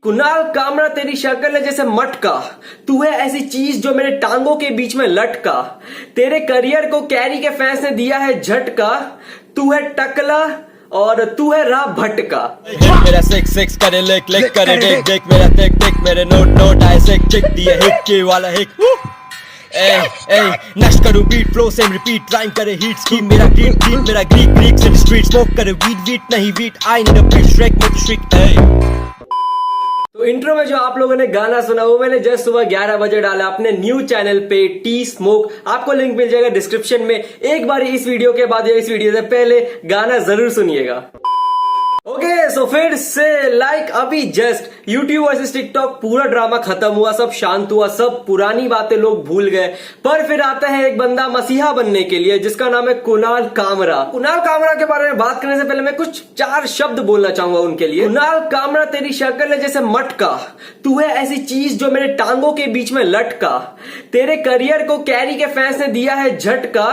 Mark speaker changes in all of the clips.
Speaker 1: कुणाल कामरा तेरी शक्ल है जैसे मटका, तू है ऐसी चीज जो मेरे टांगों के बीच में लटका। तेरे करियर को कैरी के फैंस ने दिया है झटका। तू है टकला और तू है राह भटका।
Speaker 2: मेरा सिक्स सिक्स करे लिक लिक करे देख देख मेरा टिक टिक मेरे नोट नोट आए सिक चिक दिए हिट के वाला हिट। ए नश करूं beat flow same repeat rhyme करे हीट स्कीम मेरा ग्रीक ग्रीक मेरा ग्रीक ग्रीक से स्ट्रीट स्मोक करे वीट वीट नहीं weed I need a beat Shrek with श्रिक।
Speaker 1: तो इंट्रो में जो आप लोगों ने गाना सुना वो मैंने जस्ट सुबह 11 बजे डाला अपने न्यू चैनल पे टी स्मोक। आपको लिंक मिल जाएगा डिस्क्रिप्शन में। एक बार इस वीडियो के बाद या इस वीडियो से पहले गाना जरूर सुनिएगा। ओके सो फिर से लाइक अभी जस्ट यूट्यूब वर्सेस टिकटॉक पूरा ड्रामा खत्म हुआ, सब शांत हुआ, सब पुरानी बातें लोग भूल गए। पर फिर आता है एक बंदा मसीहा बनने के लिए जिसका नाम है कुणाल कामरा। कुणाल कामरा के बारे में बात करने से पहले मैं कुछ 4 शब्द बोलना चाहूंगा उनके लिए। कुणाल कामरा तेरी शक्ल है जैसे मटका, तू है ऐसी चीज जो मेरे टांगों के बीच में लटका। तेरे करियर को कैरी के फैंस ने दिया है झटका।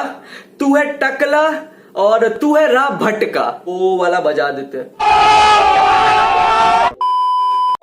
Speaker 1: तू है टकला और तू है राह भटका। वो वाला बजा देते।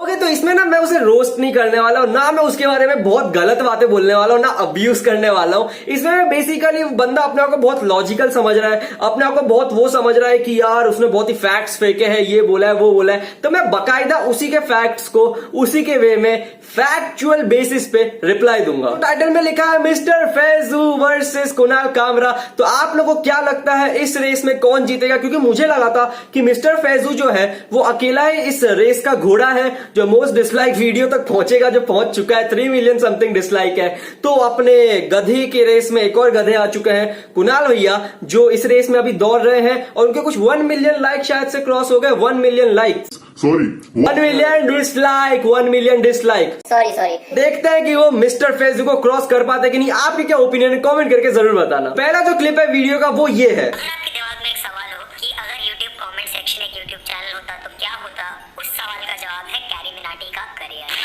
Speaker 1: ओके तो इसमें ना मैं उसे रोस्ट नहीं करने वाला हूं, ना मैं उसके बारे में बहुत गलत बातें बोलने वाला हूं, ना अब्यूज करने वाला हूं। इसमें मैं बेसिकली बंदा अपने आप को बहुत लॉजिकल समझ रहा है, अपने आप को बहुत वो समझ रहा है कि यार उसने बहुत ही फैक्ट्स फेंके हैं, ये बोला है वो बोला है। तो मैं बकायदा उसी के फैक्ट्स को उसी के वे में फैक्चुअल बेसिस पे रिप्लाई दूंगा। तो टाइटल में लिखा है मिस्टर फैजू वर्सेस कुणाल कामरा। तो आप लोगों को क्या लगता है इस रेस में कौन जीतेगा? क्योंकि मुझे लगा था कि मिस्टर फैजू जो है वो अकेला ही इस रेस का घोड़ा है जो मोस्ट डिसलाइक वीडियो तक पहुंचेगा, जो पहुंच चुका है 3 मिलियन समथिंग डिसलाइक है। तो अपने गधे के रेस में एक और गधे आ चुके हैं कुणाल भैया, जो इस रेस में अभी दौड़ रहे हैं और उनके कुछ 1 मिलियन लाइक शायद से क्रॉस हो गए। 1 million like
Speaker 3: sorry
Speaker 1: 1 million dislike 1 million dislike
Speaker 4: sorry
Speaker 1: देखते हैं कि वो मिस्टर फेसबुक को क्रॉस कर पाते कि नहीं। आपके क्या ओपिनियन है कमेंट करके जरूर बताना। पहला जो क्लिप है वीडियो का वो ये है।
Speaker 4: अगर आपके दिमाग में एक सवाल हो कि अगर YouTube कमेंट सेक्शन एक YouTube चैनल होता तो क्या होता, उस सवाल का जवाब है कैरी मिनाटी का करियर।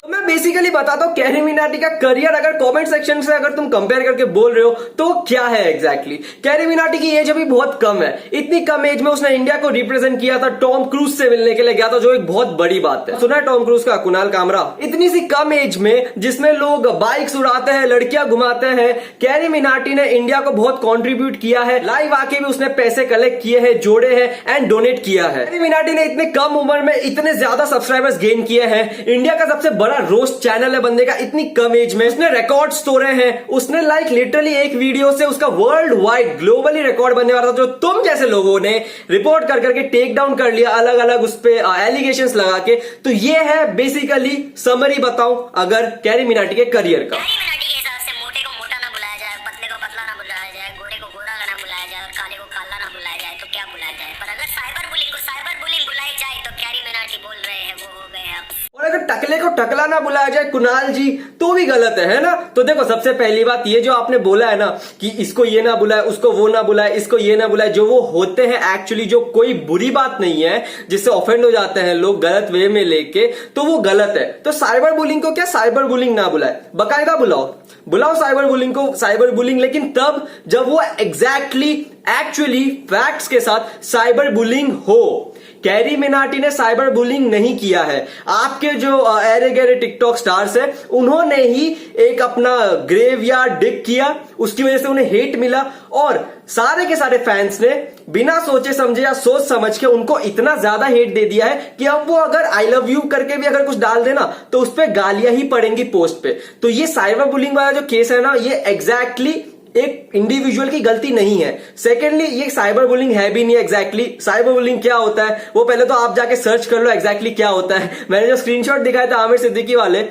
Speaker 1: तो मैं बेसिकली बताता हूँ कैरी मिनाटी का करियर अगर कमेंट सेक्शन से अगर तुम कंपेयर करके बोल रहे हो तो क्या है एग्जैक्टली। कैरी मिनाटी की एज अभी बहुत कम है। इतनी कम एज में उसने इंडिया को रिप्रेजेंट किया था, टॉम क्रूज से मिलने के लिए गया था, जो एक बहुत बड़ी बात है। सुना है टॉम क्रूज का कुणाल कामरा? इतनी सी कम एज में जिसमें लोग बाइक्स उड़ाते हैं, लड़कियां घुमाते हैं, कैरी मिनाटी ने इंडिया को बहुत कॉन्ट्रीब्यूट किया है। लाइव आके भी उसने पैसे कलेक्ट किए हैं, जोड़े हैं एंड डोनेट किया है। कैरी मिनाटी ने इतने कम उम्र में इतने ज्यादा सब्सक्राइबर्स गेन किए हैं। इंडिया का सबसे बड़ा रोस्ट चैनल है बंदे का इतनी कम एज में। उसने रिकॉर्ड्स तोड़े हैं। उसने लाइक लिटरली एक वीडियो से उसका वर्ल्ड वाइड ग्लोबली रिकॉर्ड बनने वाला था, जो तुम जैसे लोगों ने रिपोर्ट कर करके टेक डाउन कर लिया अलग अलग उस पे एलिगेशंस लगा के। तो ये है बेसिकली समरी बताऊं अगर कैरी मिनाटी के करियर का।
Speaker 4: कैरी मिनाटी के हिसाब से मोटे को मोटा ना बुलाया जाए, पतले को पतला ना बुलाया जाए, गोरे को गोरा ना बुलाया जाए और काले को काला ना बुलाया जाए तो क्या बुलाया जाए? पर अगर साइबर बुलिंग को साइबर बुलिंग बुलाई जाए तो कैरी मिनाटी बोल रहे हैं वो हो गए अब।
Speaker 1: और अगर टकले को टकला ना बुलाया जाए कुणाल जी तो भी गलत है ना? तो देखो सबसे पहली बात ये जो आपने बोला है ना कि इसको ये ना बुलाए, उसको वो ना बुलाए, इसको ये ना बुलाए, जो वो होते हैं एक्चुअली जो कोई बुरी बात नहीं है जिससे ऑफेंड हो जाते हैं लोग गलत वे में लेके, तो वो गलत है। तो साइबर बुलिंग को क्या साइबर बुलिंग ना बुलाए, बकायदा बुलाओ साइबर बुलिंग को साइबर बुलिंग, लेकिन तब जब वो एग्जैक्टली एक्चुअली फैक्ट्स के साथ साइबर बुलिंग हो। कैरी मिनाटी ने साइबर बुलिंग नहीं किया है। आपके जो एरे गहरे टिकटॉक स्टार्स है उन्होंने ही एक अपना ग्रेवयार्ड डिग किया, उसकी वजह से उन्हें हेट मिला और सारे के सारे फैंस ने बिना सोचे समझे या सोच समझ के उनको इतना ज्यादा हेट दे दिया है कि अब वो अगर आई लव यू करके भी अगर कुछ डाल देना तो उस पर गालियां ही पड़ेंगी पोस्ट पे। तो ये साइबर बुलिंग वाला जो केस है ना, ये एग्जैक्टली एक इंडिविजुअल की गलती नहीं है। सेकेंडली ये साइबर बुलिंग है भी नहीं एग्जैक्टली। साइबर बुलिंग क्या होता है वो पहले तो आप जाके सर्च कर लो एग्जैक्टली क्या होता है। मैंने जो स्क्रीनशॉट दिखाया था आमिर सिद्दीकी वाले,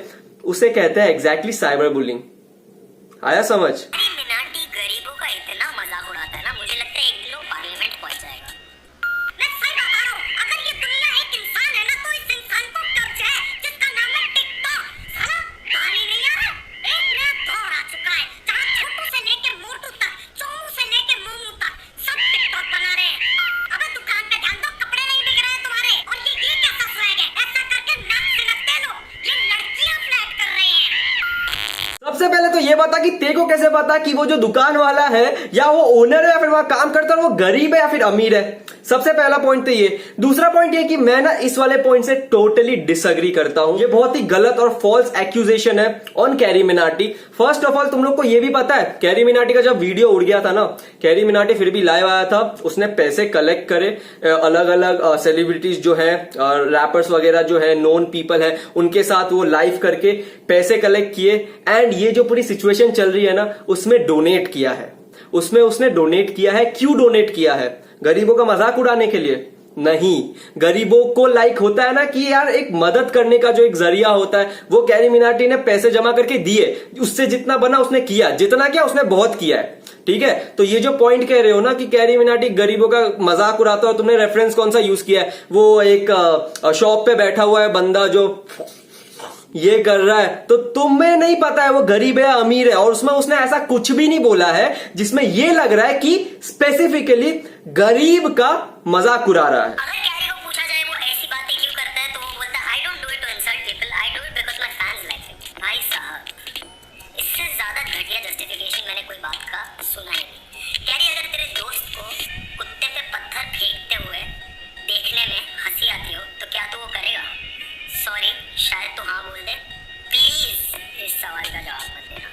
Speaker 1: उसे कहते हैं एग्जैक्टली साइबर बुलिंग। आया समझ?
Speaker 4: कैरी मिनाटी गरीबों का इतना मजाक उड़ाता है ना, मुझे लगता है एक दिन वो पार्लियामेंट पहुंच जाएगा। मैं सही बता रहा हूं, अगर ये दुनिया एक इंसान है ना तो इस इंसान को कर्ज है जिसका नाम है टिकटॉक। साला पानी नहीं आ रहा, एक नया दौर आ चुका है जहां छोटू से लेकर मोटू तक, चोमू से लेकर मोमू तक सब टिकटॉक बना रहे हैं। अबे दुकान पे ध्यान दो, कपड़े नहीं बिक रहे हैं तुम्हारे। और ये कैसा स्वैग है, ऐसा करके नाक से लगते लो, ये लड़कियां फ्लैट कर रही हैं।
Speaker 1: सबसे पहले तो ये बता कि तेको कैसे पता कि वो जो दुकान वाला है या वो ओनर है या फिर वहां काम करता है वो गरीब है या फिर अमीर है? सबसे पहला पॉइंट तो ये। दूसरा पॉइंट ये कि मैं ना इस वाले पॉइंट से टोटली डिसएग्री करता हूं। ये बहुत ही गलत और फॉल्स एक्यूजेशन है on carry Minati. First of all तुम लोग को ये भी पता है कैरी मिनाटी का जब वीडियो उड़ गया था ना, कैरी मिनाटी फिर भी लाइव आया था, उसने पैसे कलेक्ट करे, अलग अलग सेलिब्रिटीज जो है, रैपर्स वगैरह जो है, नोन पीपल है, उनके साथ वो लाइव करके पैसे कलेक्ट किए। एंड ये जो पूरी सिचुएशन चल रही है ना, उसमें डोनेट किया है, उसमें उसने डोनेट किया है। क्यों डोनेट किया है? गरीबों का मजाक उड़ाने के लिए? नहीं, गरीबों को लाइक होता है ना कि यार एक मदद करने का जो एक जरिया होता है, वो कैरी मिनाटी ने पैसे जमा करके दिए, उससे जितना बना उसने किया, जितना क्या उसने बहुत किया है। ठीक है, तो ये जो पॉइंट कह रहे हो ना कि कैरी मिनाटी गरीबों का मजाक उड़ाता है, तुमने रेफरेंस कौन सा यूज किया है? वो एक शॉप पे बैठा हुआ है बंदा जो ये कर रहा है, तो तुम्हें नहीं पता है वो गरीब है अमीर है, और उसमें उसने ऐसा कुछ भी नहीं बोला है जिसमें ये लग रहा है कि स्पेसिफिकली गरीब का मजाक उड़ा रहा है।
Speaker 4: अगर कैरी को पूछा जाए वो ऐसी बातें क्यों करता है, तो वो बोलता है I don't do it to insult people, I do it because my fans like it. भाई साहब, इससे ज्यादा घटिया जस्टिफिकेशन मैंने कोई बात का सुना ही नहीं। कैरी, अगर तेरे दोस्त को कुत्ते पे पत्थर फेंकते हुए देखने में हंसी आती हो तो क्या तू वो करेगा? सॉरी, शायद तो हाँ बोल दे। प्लीज इस सवाल का जवाब मत देना।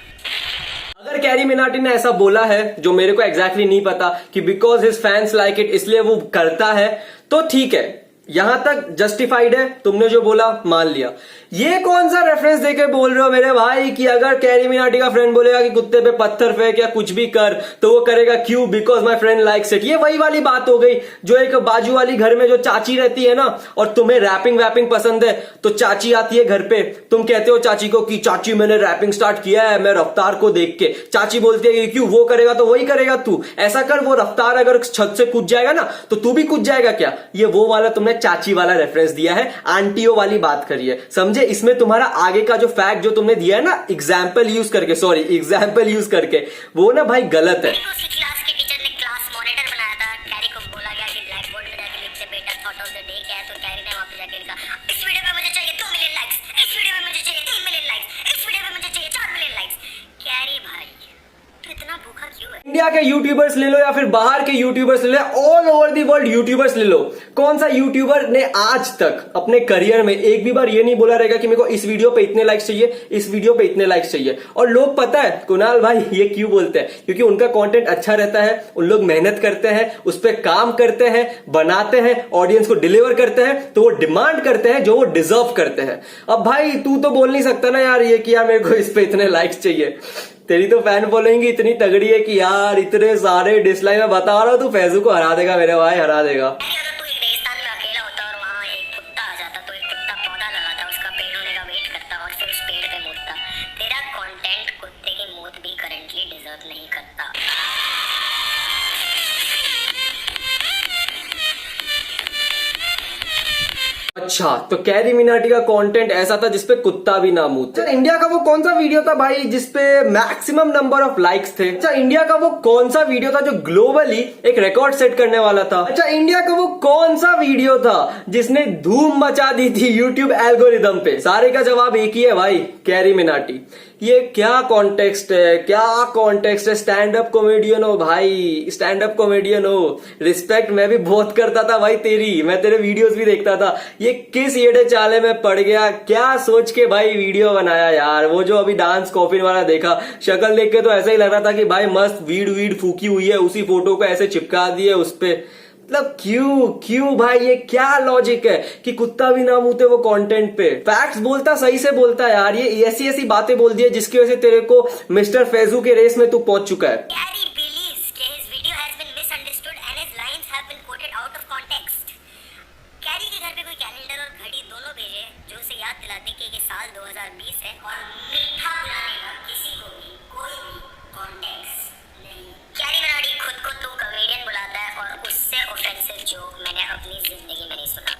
Speaker 1: अगर कैरी मिनाटी ने ऐसा बोला है, जो मेरे को एग्जैक्टली नहीं पता, कि because his fans like it इसलिए वो करता है, तो ठीक है, यहां तक जस्टिफाइड है। तुमने जो बोला मान लिया। ये कौन सा रेफरेंस देके बोल रहे हो मेरे भाई कि अगर कैरी मिनाटी का फ्रेंड बोलेगा कि कुत्ते पे पत्थर फेंक या कुछ भी कर तो वो करेगा क्यों? Because my friend likes it. ये वही वाली बात हो गई जो एक बाजू वाली घर में जो चाची रहती है ना, और तुम्हें रैपिंग वैपिंग पसंद है, तो चाची आती है घर पे, तुम कहते हो चाची को कि चाची मैंने रैपिंग स्टार्ट किया है मैं रफ्तार को देख के। चाची बोलती है कि क्यों? वो करेगा तो वही करेगा तू, ऐसा कर, वो रफ्तार अगर छत से कूद जाएगा ना तो तू भी कूद जाएगा क्या? ये वो वाला तुमने चाची वाला रेफरेंस दिया है, आंटियों वाली बात करिए, समझे? इसमें तुम्हारा आगे का जो फैक्ट जो तुमने दिया है ना एग्जाम्पल यूज करके, वो ना भाई गलत है।
Speaker 4: उसकी क्लास के टीचर ने क्लास मॉनिटर बनाया था। कैरी को बोला गया कि ब्लैक बोर्ड में जाके लिखते बेटा थॉट ऑफ द डे क्या है, तो कैरी ने वहां पे जाके लिखा इस वीडियो पे मुझे चाहिए 2 मिलियन लाइक्स, इस वीडियो पे मुझे चाहिए 3 मिलियन लाइक्स, इस वीडियो पे मुझे चाहिए 4 मिलियन लाइक्स। कैरी भाई, तू इतना भूखा क्यों है?
Speaker 1: इंडिया के यूट्यूबर्स ले लो या फिर बाहर के यूट्यूबर्स ले लो, all over the world YouTubers ले लो, कौन सा यूट्यूबर ने आज तक अपने करियर में एक भी बार ये नहीं बोला रहेगा कि मेरे को इस वीडियो पे इतने लाइक्स चाहिए, इस वीडियो पे इतने लाइक्स चाहिए? और लोग पता है कुणाल भाई ये क्यों बोलते हैं? क्योंकि उनका कंटेंट अच्छा रहता है, उन लोग मेहनत करते हैं, उस पर काम करते हैं, बनाते हैं, ऑडियंस को डिलीवर करते हैं, तो वो डिमांड करते हैं जो वो डिजर्व करते हैं। अब भाई तू तो बोल नहीं सकता ना यार ये कि यार मेरे को इस पे इतने लाइक्स चाहिए। तेरी तो फैन फॉलोइंग इतनी तगड़ी है कि यार इतने सारे डिसलाइक में बता रहा हूं, तू फैजू को हरा देगा मेरे भाई, हरा देगा।
Speaker 4: अगर तू एक रेगिस्तान में अकेला होता और वहां एक कुत्ता आ जाता, तो एक कुत्ता पौधा लगाता, उसका पेड़ होने का वेट करता और फिर उस पेड़ पे मुड़ता। तेरा कंटेंट कुत्ते की मौत भी करंटली डिजर्व नहीं करता।
Speaker 1: अच्छा, तो कैरी मिनाटी का कंटेंट ऐसा था जिसपे कुत्ता भी ना मुंह। इंडिया का वो कौन सा वीडियो था भाई जिसपे मैक्सिमम नंबर ऑफ लाइक्स थे? अच्छा, इंडिया का वो कौन सा वीडियो था जो ग्लोबली एक रिकॉर्ड सेट करने वाला था? अच्छा, इंडिया का वो कौन सा वीडियो था जिसने धूम मचा दी थी यूट्यूब एल्गोरिदम पे? सारे का जवाब एक ही है भाई, कैरी मिनाटी। ये क्या कॉन्टेक्स्ट है, क्या कॉन्टेक्स्ट है? स्टैंड अप कॉमेडियन हो भाई, स्टैंड अप कॉमेडियन हो, रिस्पेक्ट मैं भी बहुत करता था भाई तेरी, मैं तेरे वीडियोस भी देखता था। ये किस येड़े चाले में पड़ गया, क्या सोच के भाई वीडियो बनाया यार? वो जो अभी डांस कॉफिन वाला देखा, शक्ल देख के तो ऐसा ही लग रहा था कि भाई मस्त वीड फूकी हुई है, उसी फोटो को ऐसे चिपका दिए उस पे। मतलब क्यों भाई, ये क्या लॉजिक है कि कुत्ता भी ना मुते वो कंटेंट पे? फैक्ट्स बोलता, सही से बोलता यार, ये ऐसी बातें बोल दी है जिसकी वजह से तेरे को मिस्टर फैजू के रेस में तू पहुंच चुका है।
Speaker 4: Gary believes that his video has been misunderstood and his lines have been quoted out of context. Carry के घर पे कोई कैलेंडर और घड़ी दोनों भेजे जो उसे याद दिलाते कि ये साल 2020 है और मीठा बुलाने का किसी को भी कोई भी कॉन्टेक्स्ट नहीं। कैरी मिनाटी खुद को तू कॉमेडियन बुलाता है और उससे ऑफेंसिव जोक मैंने अपनी जिंदगी में नहीं सुना।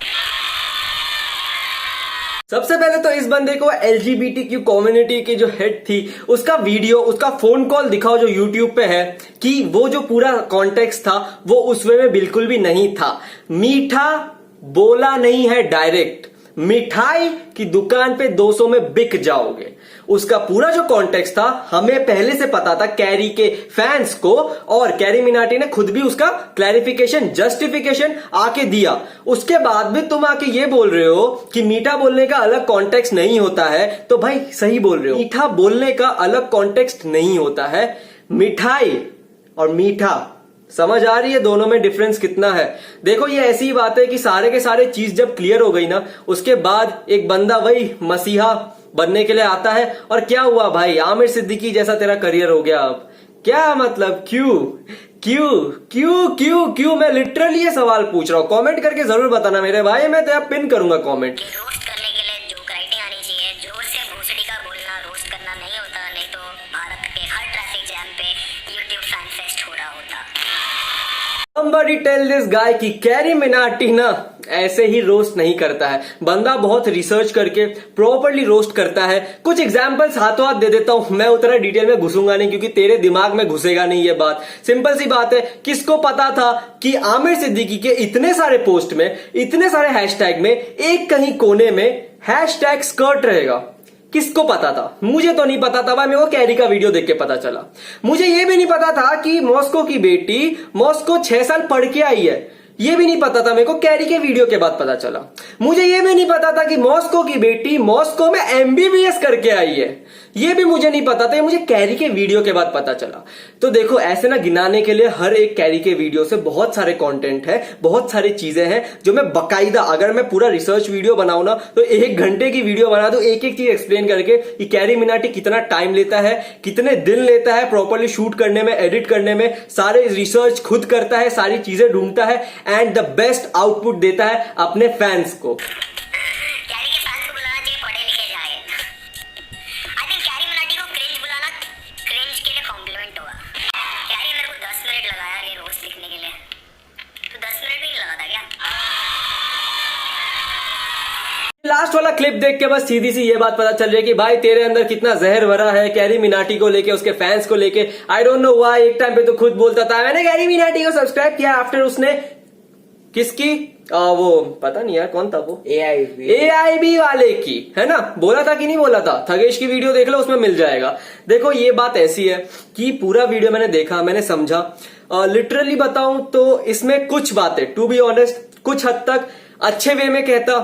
Speaker 1: सबसे पहले तो इस बंदे को LGBTQ कम्युनिटी की जो हेड थी उसका वीडियो, उसका फोन कॉल दिखाओ जो YouTube पे है, कि वो जो पूरा कॉन्टेक्स्ट था वो उस वे में बिल्कुल भी नहीं था। मीठा बोला नहीं है डायरेक्ट, मिठाई की दुकान पे 200 में बिक जाओगे। उसका पूरा जो कॉन्टेक्स्ट था हमें पहले से पता था कैरी के फैंस को, और कैरी मिनाटी ने खुद भी उसका क्लैरिफिकेशन, जस्टिफिकेशन आके दिया। उसके बाद भी तुम आके ये बोल रहे हो कि मीठा बोलने का अलग कॉन्टेक्स्ट नहीं होता है, तो भाई सही बोल रहे हो, मीठा बोलने का अलग कॉन्टेक्स्ट नहीं होता है। मिठाई और मीठा, समझ आ रही है दोनों में डिफरेंस कितना है? देखो ये ऐसी ही बात है कि सारे के सारे चीज जब क्लियर हो गई ना, उसके बाद एक बंदा वही मसीहा बनने के लिए आता है, और क्या हुआ भाई, आमिर सिद्दीकी जैसा तेरा करियर हो गया। अब क्या मतलब, क्यों क्यों क्यों क्यों क्यों? मैं लिटरली ये सवाल पूछ रहा हूं, कमेंट करके जरूर बताना मेरे भाई, मैं तेरा पिन करूंगा कमेंट।
Speaker 4: रोस्ट करने के लिए जो क्राइटेरिया आनी चाहिए, जोर से भोसड़ी का बोलना रोस्ट करना नहीं होता, नहीं तो भारत के हर ट्रैफिक जैम पे यूट्यूब फैन फेस्ट हो रहा होता।
Speaker 1: Somebody tell this guy कि कैरी मिनाटी ना ऐसे ही रोस्ट नहीं करता है, बंदा बहुत रिसर्च करके प्रॉपरली रोस्ट करता है। कुछ एग्जांपल्स हाथों हाथ दे देता हूं, मैं उतना डिटेल में घुसूंगा नहीं क्योंकि तेरे दिमाग में घुसेगा नहीं ये बात। सिंपल सी बात है, किसको पता था कि आमिर सिद्दीकी के इतने सारे पोस्ट में, इतने सारे हैशटैग में, एक कहीं कोने में हैशटैग स्कर्ट रहेगा? किसको पता था? मुझे तो नहीं पता था भाई, मेरे को कैरी का वीडियो देख के पता चला। मुझे ये भी नहीं पता था कि मॉस्को की बेटी मॉस्को 6 साल पढ़ के आई है, ये भी नहीं पता था मेरे को, कैरी के वीडियो के बाद पता चला। मुझे ये भी नहीं पता था कि मॉस्को की बेटी मॉस्को में एमबीबीएस करके आई है, ये भी मुझे नहीं पता था, ये मुझे कैरी के वीडियो के बाद पता चला। तो देखो ऐसे ना गिनाने के लिए हर एक कैरी के वीडियो से बहुत सारे कंटेंट है, बहुत सारी चीजें हैं जो मैं बकायदा, अगर मैं पूरा रिसर्च वीडियो बनाऊं ना तो 1 घंटे की वीडियो बना दूं, एक एक चीज एक्सप्लेन करके कि कैरी मिनाटी कितना टाइम लेता है, कितने दिन लेता है प्रॉपरली शूट करने में, एडिट करने में, सारे रिसर्च खुद करता है, सारी चीजें ढूंढता है एंड द बेस्ट आउटपुट देता है अपने फैंस को।
Speaker 4: कैरी के फैंस को बुलाना चाहिए पढ़े लिखे जाए। आई थिंक कैरी मिनाटी को क्रिंज बुलाना क्रिंज के लिए कॉम्प्लीमेंट होगा। कैरी मेरे को 10 मिनट लगाया ये रोस्ट लिखने के लिए, तो 10 मिनट भी नहीं लगा था क्या?
Speaker 1: लास्ट वाला क्लिप देख के बस सीधी सी ये बात पता चल रही है कि भाई तेरे अंदर कितना जहर भरा है कैरी मिनाटी को लेके, उसके फैंस को लेके। आई डोंट नो व्हाई, एक टाइम पे तो खुद बोलता था मैंने कैरी मिनाटी को सब्सक्राइब किया, आफ्टर उसने किसकी वो पता नहीं यार कौन था वो, AIB वाले की, है ना, बोला था कि नहीं बोला था? थगेश की वीडियो देख लो, उसमें मिल जाएगा। देखो ये बात ऐसी है कि पूरा वीडियो मैंने देखा, मैंने समझा, लिटरली बताऊं तो इसमें कुछ बातें टू बी ऑनेस्ट कुछ हद तक अच्छे वे में कहता,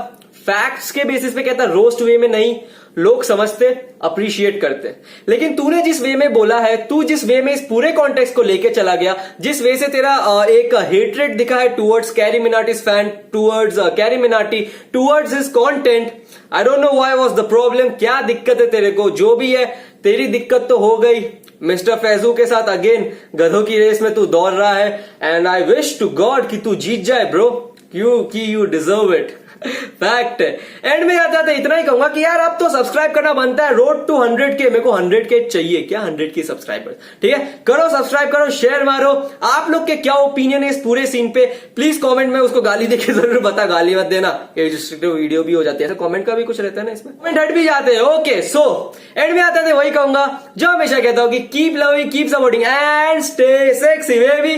Speaker 1: फैक्ट्स के बेसिस पे कहता, रोस्ट वे में नहीं। लोग समझते, अप्रिशिएट करते, लेकिन तूने जिस वे में बोला है, तू जिस वे में इस पूरे कॉन्टेक्स्ट को लेके चला गया, जिस वे से तेरा एक हेट्रेड दिखा है towards carry Minati's fan, towards carry Minati, towards his content, I don't know why was the problem, क्या दिक्कत है तेरे को? जो भी है तेरी दिक्कत तो हो गई। मिस्टर फैजू के साथ अगेन गधों की रेस में तू दौड़ रहा है, and I wish to God कि तू जीत जाए ब्रो, क्योंकि यू डिजर्व इट। फैक्ट है। एंड में आता था इतना ही कहूंगा कि यार अब तो सब्सक्राइब करना बनता है, रोड टू 100K, मेरे को 100K चाहिए, क्या 100K सब्सक्राइबर, ठीक है? करो सब्सक्राइब करो, शेयर मारो। आप लोग के क्या ओपिनियन है इस पूरे सीन पे, प्लीज कमेंट में उसको गाली देके जरूर बता, गाली मत देना, वीडियो भी हो जाती है, कमेंट का भी कुछ रहता है ना इसमें, कमेंट हट भी जाते हैं। ओके सो एंड में आता था वही कहूंगा जो हमेशा कहता हूं कि keep loving, keep supporting and stay sexy baby.